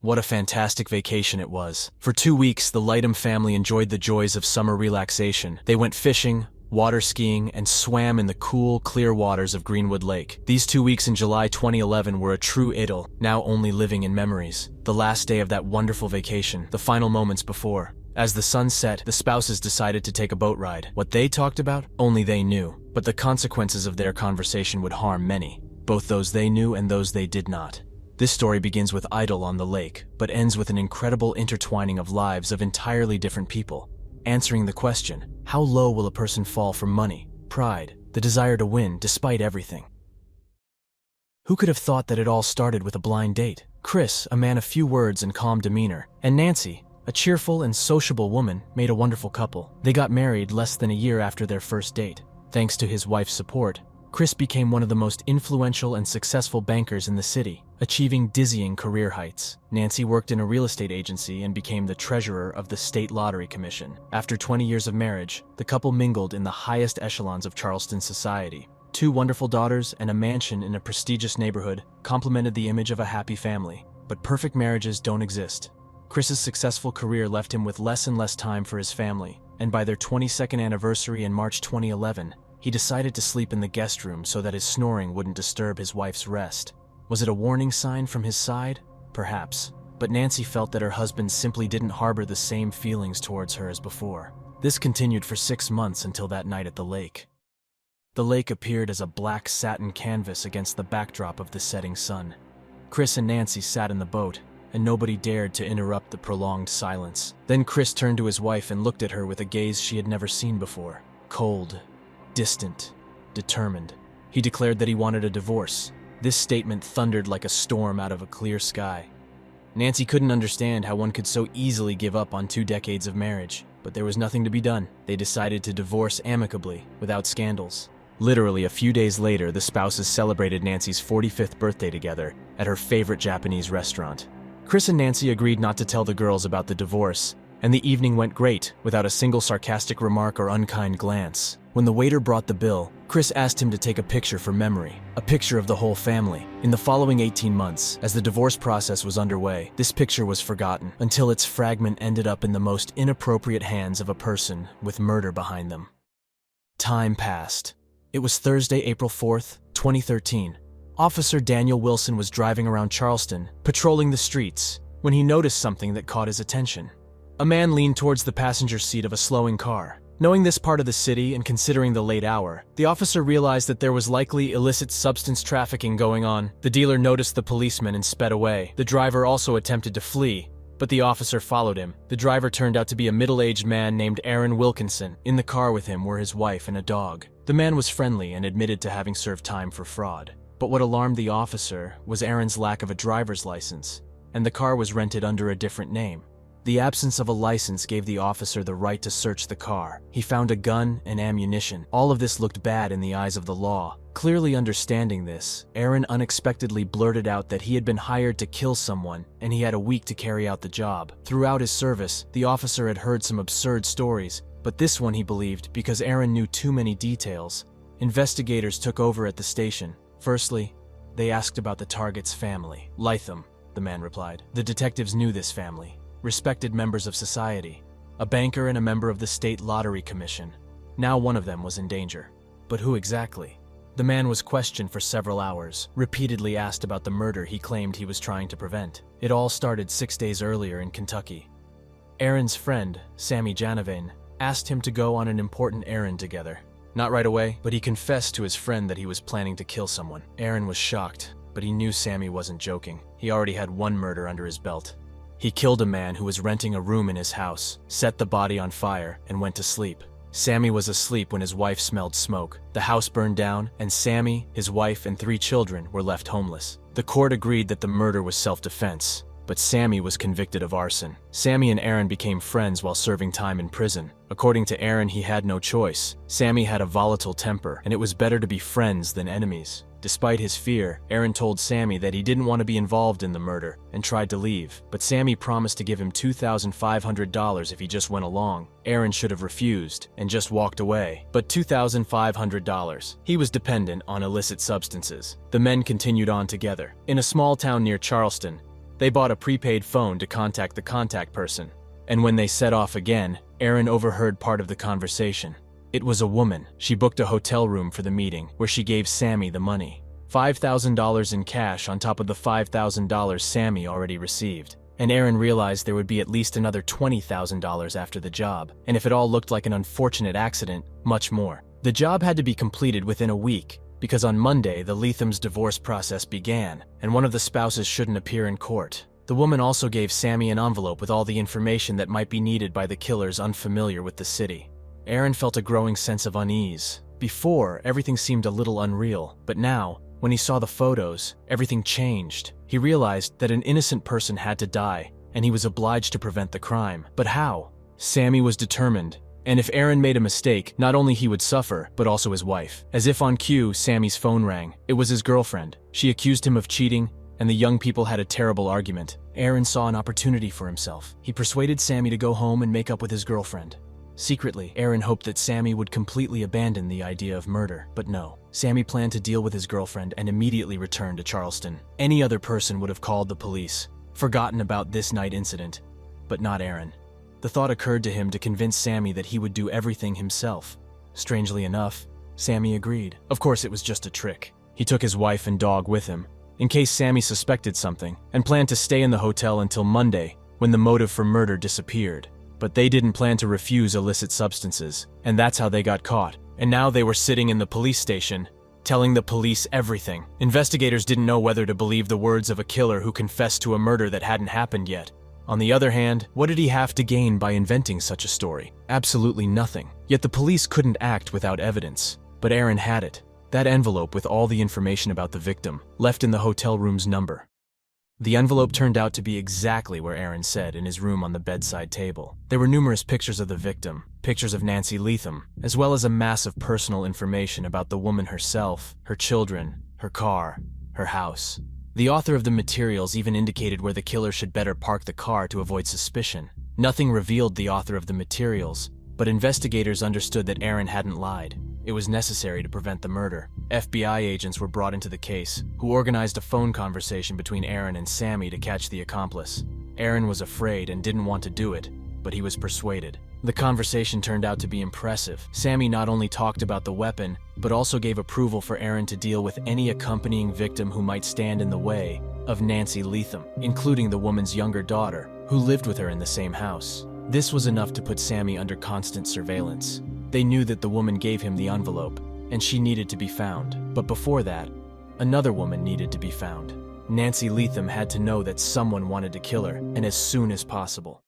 What a fantastic vacation it was. For 2 weeks, the Leitham family enjoyed the joys of summer relaxation. They went fishing, water skiing, and swam in the cool, clear waters of Greenwood Lake. These 2 weeks in July 2011 were a true idyll, now only living in memories. The last day of that wonderful vacation, the final moments before. As the sun set, the spouses decided to take a boat ride. What they talked about, only they knew. But the consequences of their conversation would harm many, both those they knew and those they did not. This story begins with idyll on the lake, but ends with an incredible intertwining of lives of entirely different people. Answering the question, how low will a person fall for money, pride, the desire to win despite everything? Who could have thought that it all started with a blind date? Chris, a man of few words and calm demeanor, and Nancy, a cheerful and sociable woman, made a wonderful couple. They got married less than a year after their first date. Thanks to his wife's support, Chris became one of the most influential and successful bankers in the city, achieving dizzying career heights. Nancy worked in a real estate agency and became the treasurer of the State Lottery Commission. After 20 years of marriage, the couple mingled in the highest echelons of Charleston society. 2 wonderful daughters and a mansion in a prestigious neighborhood complemented the image of a happy family. But perfect marriages don't exist. Chris's successful career left him with less and less time for his family, and by their 22nd anniversary in March 2011, he decided to sleep in the guest room so that his snoring wouldn't disturb his wife's rest. Was it a warning sign from his side? Perhaps. But Nancy felt that her husband simply didn't harbor the same feelings towards her as before. This continued for 6 months until that night at the lake. The lake appeared as a black satin canvas against the backdrop of the setting sun. Chris and Nancy sat in the boat, and nobody dared to interrupt the prolonged silence. Then Chris turned to his wife and looked at her with a gaze she had never seen before. Cold, distant, determined. He declared that he wanted a divorce. This statement thundered like a storm out of a clear sky. Nancy couldn't understand how one could so easily give up on 2 decades of marriage, but there was nothing to be done. They decided to divorce amicably, without scandals. Literally a few days later, the spouses celebrated Nancy's 45th birthday together at her favorite Japanese restaurant. Chris and Nancy agreed not to tell the girls about the divorce, and the evening went great, without a single sarcastic remark or unkind glance. When the waiter brought the bill, Chris asked him to take a picture for memory, a picture of the whole family. In the following 18 months, as the divorce process was underway, this picture was forgotten, until its fragment ended up in the most inappropriate hands of a person with murder behind them. Time passed. It was Thursday, April 4th, 2013. Officer Daniel Wilson was driving around Charleston, patrolling the streets, when he noticed something that caught his attention. A man leaned towards the passenger seat of a slowing car. Knowing this part of the city and considering the late hour, the officer realized that there was likely illicit substance trafficking going on. The dealer noticed the policeman and sped away. The driver also attempted to flee, but the officer followed him. The driver turned out to be a middle-aged man named Aaron Wilkinson. In the car with him were his wife and a dog. The man was friendly and admitted to having served time for fraud. But what alarmed the officer was Aaron's lack of a driver's license, and the car was rented under a different name. The absence of a license gave the officer the right to search the car. He found a gun and ammunition. All of this looked bad in the eyes of the law. Clearly understanding this, Aaron unexpectedly blurted out that he had been hired to kill someone, and he had a week to carry out the job. Throughout his service, the officer had heard some absurd stories, but this one he believed because Aaron knew too many details. Investigators took over at the station. Firstly, they asked about the target's family. Leitham, the man replied. The detectives knew this family. Respected members of society, a banker and a member of the State Lottery Commission. Now one of them was in danger. But who exactly? The man was questioned for several hours, repeatedly asked about the murder he claimed he was trying to prevent. It all started 6 days earlier in Kentucky. Aaron's friend, Sammy Janavane, asked him to go on an important errand together. Not right away, but he confessed to his friend that he was planning to kill someone. Aaron was shocked, but he knew Sammy wasn't joking. He already had one murder under his belt. He killed a man who was renting a room in his house, set the body on fire, and went to sleep. Sammy was asleep when his wife smelled smoke. The house burned down, and Sammy, his wife, and 3 children were left homeless. The court agreed that the murder was self-defense, but Sammy was convicted of arson. Sammy and Aaron became friends while serving time in prison. According to Aaron, he had no choice. Sammy had a volatile temper, and it was better to be friends than enemies. Despite his fear, Aaron told Sammy that he didn't want to be involved in the murder and tried to leave, but Sammy promised to give him $2,500 if he just went along. Aaron should have refused and just walked away, but $2,500. He was dependent on illicit substances. The men continued on together. In a small town near Charleston, They bought a prepaid phone to contact the contact person, and when they set off again, Erin overheard part of the conversation. It was a woman. She booked a hotel room for the meeting, where she gave Sammy the money. $5,000 in cash on top of the $5,000 Sammy already received. And Erin realized there would be at least another $20,000 after the job, and if it all looked like an unfortunate accident, much more. The job had to be completed within a week, because on Monday the Leitham's divorce process began, and one of the spouses shouldn't appear in court. The woman also gave Sammy an envelope with all the information that might be needed by the killers unfamiliar with the city. Erin felt a growing sense of unease. Before, everything seemed a little unreal, but now, when he saw the photos, everything changed. He realized that an innocent person had to die, and he was obliged to prevent the crime. But how? Sammy was determined, and if Erin made a mistake, not only he would suffer, but also his wife. As if on cue, Sammy's phone rang. It was his girlfriend. She accused him of cheating, and the young people had a terrible argument. Erin saw an opportunity for himself. He persuaded Sammy to go home and make up with his girlfriend. Secretly, Erin hoped that Sammy would completely abandon the idea of murder, but no. Sammy planned to deal with his girlfriend and immediately return to Charleston. Any other person would have called the police, forgotten about this night incident, but not Erin. The thought occurred to him to convince Sammy that he would do everything himself. Strangely enough, Sammy agreed. Of course, it was just a trick. He took his wife and dog with him, in case Sammy suspected something, and planned to stay in the hotel until Monday, when the motive for murder disappeared. But they didn't plan to refuse illicit substances, and that's how they got caught. And now they were sitting in the police station, telling the police everything. Investigators didn't know whether to believe the words of a killer who confessed to a murder that hadn't happened yet. On the other hand, what did he have to gain by inventing such a story? Absolutely nothing. Yet the police couldn't act without evidence. But Erin had it. That envelope with all the information about the victim, left in the hotel room's number. The envelope turned out to be exactly where Erin said, in his room on the bedside table. There were numerous pictures of the victim, pictures of Nancy Leitham, as well as a mass of personal information about the woman herself, her children, her car, her house. The author of the materials even indicated where the killer should better park the car to avoid suspicion. Nothing revealed the author of the materials, but investigators understood that Erin hadn't lied. It was necessary to prevent the murder. FBI agents were brought into the case, who organized a phone conversation between Erin and Sammy to catch the accomplice. Erin was afraid and didn't want to do it, but he was persuaded. The conversation turned out to be impressive. Sammy not only talked about the weapon, but also gave approval for Erin to deal with any accompanying victim who might stand in the way of Nancy Leitham, including the woman's younger daughter, who lived with her in the same house. This was enough to put Sammy under constant surveillance. They knew that the woman gave him the envelope, and she needed to be found. But before that, another woman needed to be found. Nancy Leitham had to know that someone wanted to kill her, and as soon as possible.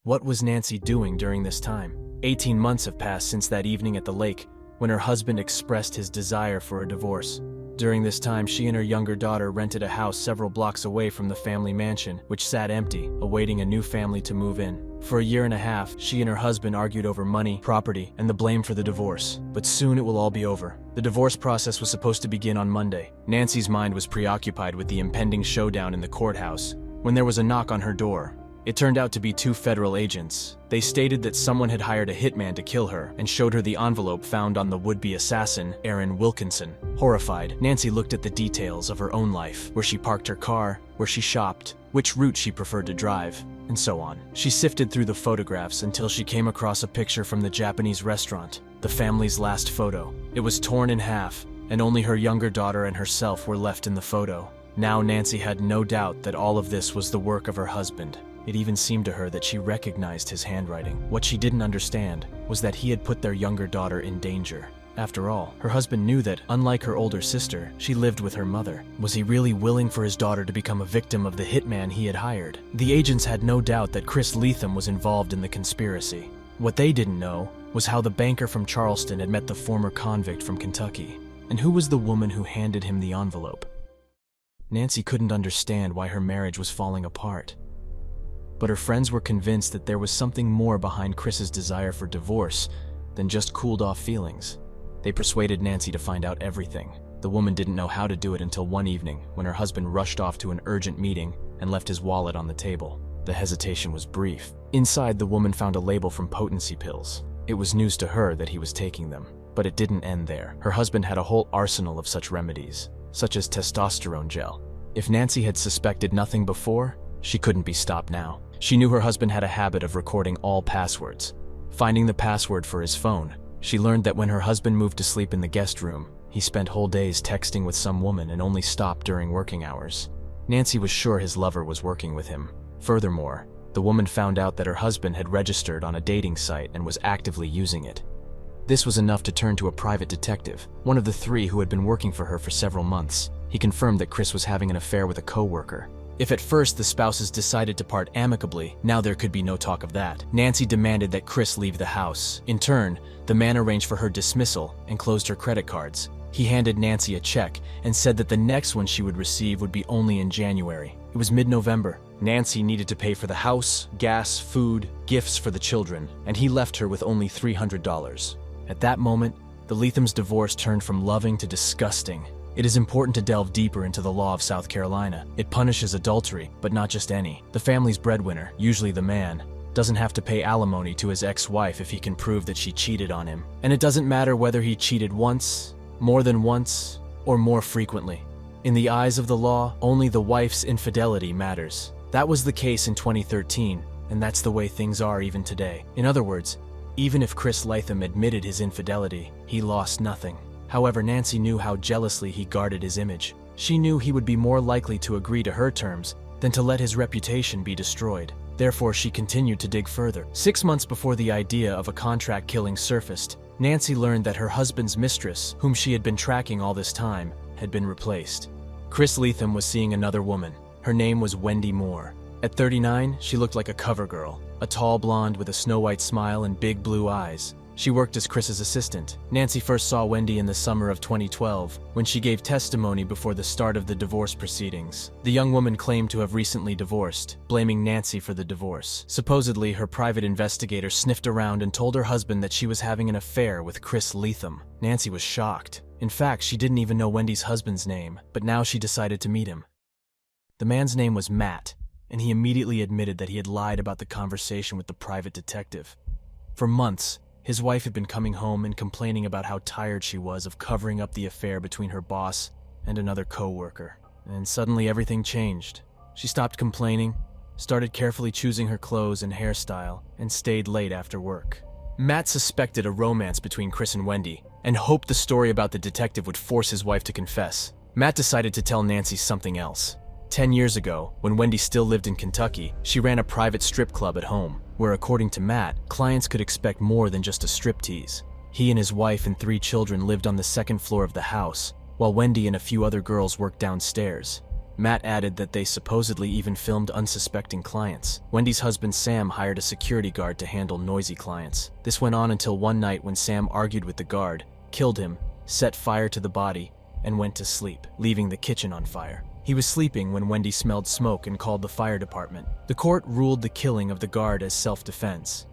What was Nancy doing during this time? 18 months have passed since that evening at the lake, when her husband expressed his desire for a divorce. During this time, she and her younger daughter rented a house several blocks away from the family mansion, which sat empty, awaiting a new family to move in. For a year and a half, she and her husband argued over money, property, and the blame for the divorce. But soon it will all be over. The divorce process was supposed to begin on Monday. Nancy's mind was preoccupied with the impending showdown in the courthouse, when there was a knock on her door. It turned out to be 2 federal agents. They stated that someone had hired a hitman to kill her and showed her the envelope found on the would-be assassin, Erin Wilkinson. Horrified, Nancy looked at the details of her own life, where she parked her car, where she shopped, which route she preferred to drive, and so on. She sifted through the photographs until she came across a picture from the Japanese restaurant, the family's last photo. It was torn in half, and only her younger daughter and herself were left in the photo. Now Nancy had no doubt that all of this was the work of her husband. It even seemed to her that she recognized his handwriting. What she didn't understand was that he had put their younger daughter in danger. After all, her husband knew that, unlike her older sister, she lived with her mother. Was he really willing for his daughter to become a victim of the hitman he had hired? The agents had no doubt that Chris Leitham was involved in the conspiracy. What they didn't know was how the banker from Charleston had met the former convict from Kentucky, and who was the woman who handed him the envelope. Nancy couldn't understand why her marriage was falling apart. But her friends were convinced that there was something more behind Chris's desire for divorce than just cooled-off feelings. They persuaded Nancy to find out everything. The woman didn't know how to do it until one evening, when her husband rushed off to an urgent meeting and left his wallet on the table. The hesitation was brief. Inside, the woman found a label from potency pills. It was news to her that he was taking them. But it didn't end there. Her husband had a whole arsenal of such remedies, such as testosterone gel. If Nancy had suspected nothing before, she couldn't be stopped now. She knew her husband had a habit of recording all passwords. Finding the password for his phone, she learned that when her husband moved to sleep in the guest room, he spent whole days texting with some woman and only stopped during working hours. Nancy was sure his lover was working with him. Furthermore, the woman found out that her husband had registered on a dating site and was actively using it. This was enough to turn to a private detective, one of the three who had been working for her for several months. He confirmed that Chris was having an affair with a co-worker. If at first the spouses decided to part amicably, now there could be no talk of that. Nancy demanded that Chris leave the house. In turn, the man arranged for her dismissal and closed her credit cards. He handed Nancy a check and said that the next one she would receive would be only in January. It was mid-November. Nancy needed to pay for the house, gas, food, gifts for the children, and he left her with only $300. At that moment, the Leitham's divorce turned from loving to disgusting. It is important to delve deeper into the law of South Carolina. It punishes adultery, but not just any. The family's breadwinner, usually the man, doesn't have to pay alimony to his ex-wife if he can prove that she cheated on him. And it doesn't matter whether he cheated once, more than once, or more frequently. In the eyes of the law, only the wife's infidelity matters. That was the case in 2013, and that's the way things are even today. In other words, even if Chris Leitham admitted his infidelity, he lost nothing. However, Nancy knew how jealously he guarded his image. She knew he would be more likely to agree to her terms than to let his reputation be destroyed. Therefore, she continued to dig further. 6 months before the idea of a contract killing surfaced, Nancy learned that her husband's mistress, whom she had been tracking all this time, had been replaced. Chris Leitham was seeing another woman. Her name was Wendy Moore. At 39, she looked like a cover girl, a tall blonde with a snow-white smile and big blue eyes. She worked as Chris's assistant. Nancy first saw Wendy in the summer of 2012, when she gave testimony before the start of the divorce proceedings. The young woman claimed to have recently divorced, blaming Nancy for the divorce. Supposedly, her private investigator sniffed around and told her husband that she was having an affair with Chris Leitham. Nancy was shocked. In fact, she didn't even know Wendy's husband's name, but now she decided to meet him. The man's name was Matt, and he immediately admitted that he had lied about the conversation with the private detective. For months, his wife had been coming home and complaining about how tired she was of covering up the affair between her boss and another co-worker. And suddenly everything changed. She stopped complaining, started carefully choosing her clothes and hairstyle, and stayed late after work. Matt suspected a romance between Chris and Wendy, and hoped the story about the detective would force his wife to confess. Matt decided to tell Nancy something else. 10 years ago, when Wendy still lived in Kentucky, she ran a private strip club at home, where according to Matt, clients could expect more than just a striptease. He and his wife and 3 children lived on the second floor of the house, while Wendy and a few other girls worked downstairs. Matt added that they supposedly even filmed unsuspecting clients. Wendy's husband Sam hired a security guard to handle noisy clients. This went on until one night when Sam argued with the guard, killed him, set fire to the body, and went to sleep, leaving the kitchen on fire. He was sleeping when Wendy smelled smoke and called the fire department. The court ruled the killing of the guard as self-defense,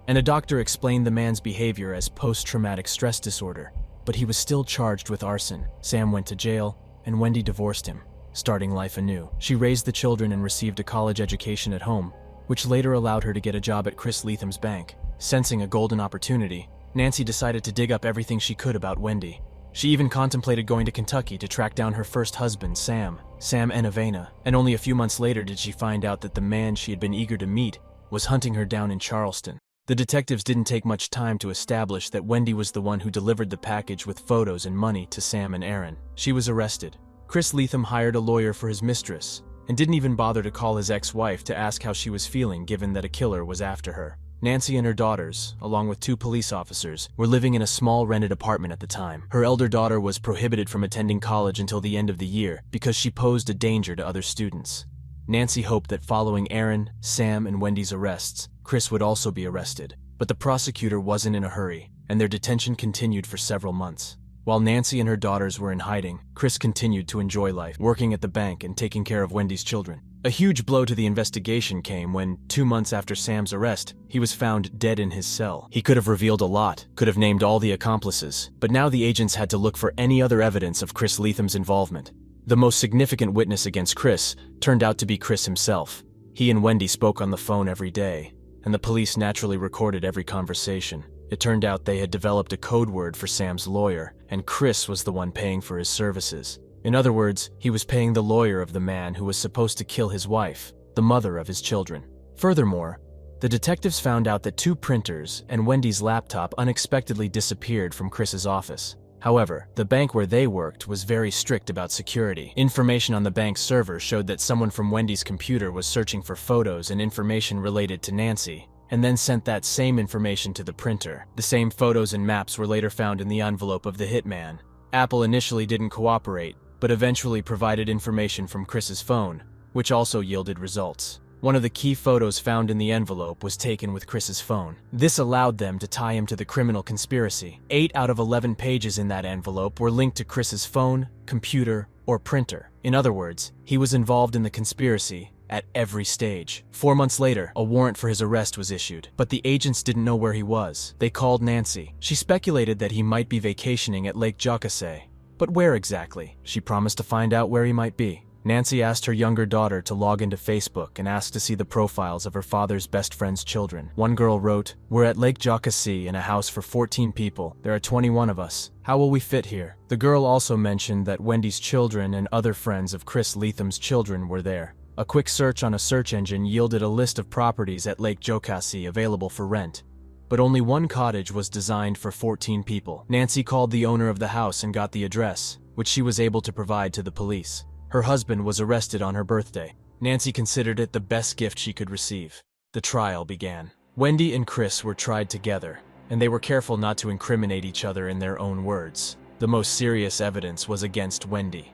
and a doctor explained the man's behavior as post-traumatic stress disorder, but he was still charged with arson. Sam went to jail, and Wendy divorced him, starting life anew. She raised the children and received a college education at home, which later allowed her to get a job at Chris Leitham's bank. Sensing a golden opportunity, Nancy decided to dig up everything she could about Wendy. She even contemplated going to Kentucky to track down her first husband, Sam Enavena, and only a few months later did she find out that the man she had been eager to meet was hunting her down in Charleston. The detectives didn't take much time to establish that Wendy was the one who delivered the package with photos and money to Sam and Aaron. She was arrested. Chris Leitham hired a lawyer for his mistress, and didn't even bother to call his ex-wife to ask how she was feeling given that a killer was after her. Nancy and her daughters, along with 2 police officers, were living in a small rented apartment at the time. Her elder daughter was prohibited from attending college until the end of the year because she posed a danger to other students. Nancy hoped that following Aaron, Sam, and Wendy's arrests, Chris would also be arrested, but the prosecutor wasn't in a hurry, and their detention continued for several months. While Nancy and her daughters were in hiding, Chris continued to enjoy life, working at the bank and taking care of Wendy's children. A huge blow to the investigation came when, 2 months after Sam's arrest, he was found dead in his cell. He could have revealed a lot, could have named all the accomplices, but now the agents had to look for any other evidence of Chris Leitham's involvement. The most significant witness against Chris turned out to be Chris himself. He and Wendy spoke on the phone every day, and the police naturally recorded every conversation. It turned out they had developed a code word for Sam's lawyer, and Chris was the one paying for his services. In other words, he was paying the lawyer of the man who was supposed to kill his wife, the mother of his children. Furthermore, the detectives found out that 2 printers and Wendy's laptop unexpectedly disappeared from Chris's office. However, the bank where they worked was very strict about security. Information on the bank's server showed that someone from Wendy's computer was searching for photos and information related to Nancy, and then sent that same information to the printer. The same photos and maps were later found in the envelope of the hitman. Apple initially didn't cooperate, but eventually provided information from Chris's phone, which also yielded results. One of the key photos found in the envelope was taken with Chris's phone. This allowed them to tie him to the criminal conspiracy. 8 out of 11 pages in that envelope were linked to Chris's phone, computer, or printer. In other words, he was involved in the conspiracy at every stage. 4 months later, a warrant for his arrest was issued, but the agents didn't know where he was. They called Nancy. She speculated that he might be vacationing at Lake Greenwood. But where exactly? She promised to find out where he might be. Nancy asked her younger daughter to log into Facebook and asked to see the profiles of her father's best friend's children. One girl wrote, "We're at Lake Greenwood in a house for 14 people. There are 21 of us. How will we fit here?" The girl also mentioned that Wendy's children and other friends of Chris Leitham's children were there. A quick search on a search engine yielded a list of properties at Lake Greenwood available for rent. But only one cottage was designed for 14 people. Nancy called the owner of the house and got the address, which she was able to provide to the police. Her husband was arrested on her birthday. Nancy considered it the best gift she could receive. The trial began. Wendy and Chris were tried together, and they were careful not to incriminate each other in their own words. The most serious evidence was against Wendy.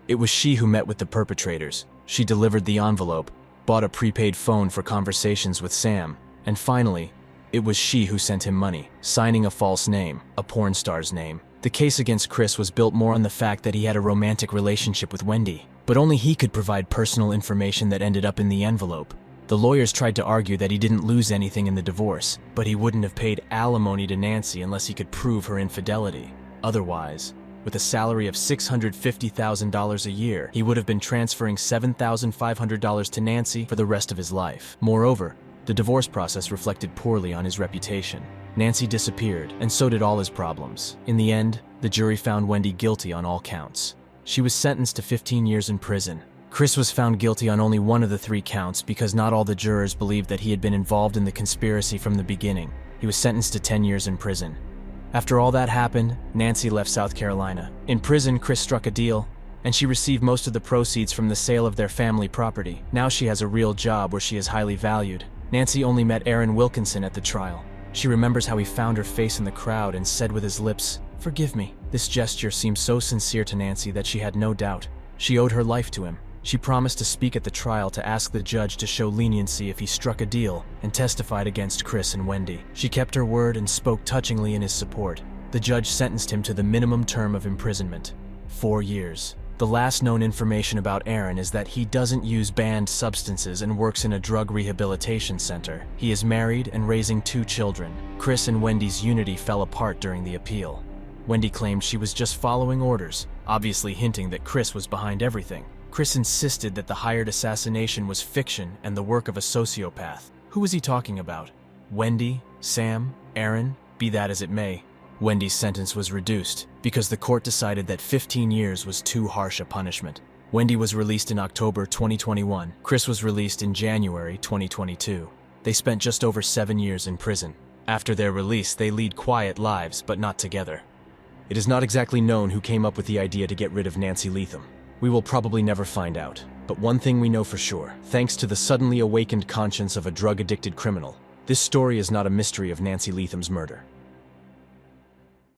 It was she who met with the perpetrators. She delivered the envelope, bought a prepaid phone for conversations with Sam, and finally, it was she who sent him money, signing a false name, a porn star's name. The case against Chris was built more on the fact that he had a romantic relationship with Wendy, but only he could provide personal information that ended up in the envelope. The lawyers tried to argue that he didn't lose anything in the divorce, but he wouldn't have paid alimony to Nancy unless he could prove her infidelity. Otherwise, with a salary of $650,000 a year, he would have been transferring $7,500 to Nancy for the rest of his life. Moreover, the divorce process reflected poorly on his reputation. Nancy disappeared, and so did all his problems. In the end, the jury found Wendy guilty on all counts. She was sentenced to 15 years in prison. Chris was found guilty on only one of the 3 counts because not all the jurors believed that he had been involved in the conspiracy from the beginning. He was sentenced to 10 years in prison. After all that happened, Nancy left South Carolina. In prison, Chris struck a deal, and she received most of the proceeds from the sale of their family property. Now she has a real job where she is highly valued. Nancy only met Aaron Wilkinson at the trial. She remembers how he found her face in the crowd and said with his lips, "Forgive me." This gesture seemed so sincere to Nancy that she had no doubt. She owed her life to him. She promised to speak at the trial to ask the judge to show leniency if he struck a deal, and testified against Chris and Wendy. She kept her word and spoke touchingly in his support. The judge sentenced him to the minimum term of imprisonment, 4 years. The last known information about Aaron is that he doesn't use banned substances and works in a drug rehabilitation center. He is married and raising 2 children. Chris and Wendy's unity fell apart during the appeal. Wendy claimed she was just following orders, obviously hinting that Chris was behind everything. Chris insisted that the hired assassination was fiction and the work of a sociopath. Who was he talking about? Wendy? Sam? Aaron? Be that as it may, Wendy's sentence was reduced because the court decided that 15 years was too harsh a punishment. Wendy was released in October 2021. Chris was released in January 2022. They spent just over 7 years in prison. After their release, they lead quiet lives, but not together. It is not exactly known who came up with the idea to get rid of Nancy Leitham. We will probably never find out. But one thing we know for sure, thanks to the suddenly awakened conscience of a drug-addicted criminal, this story is not a mystery of Nancy Leitham's murder.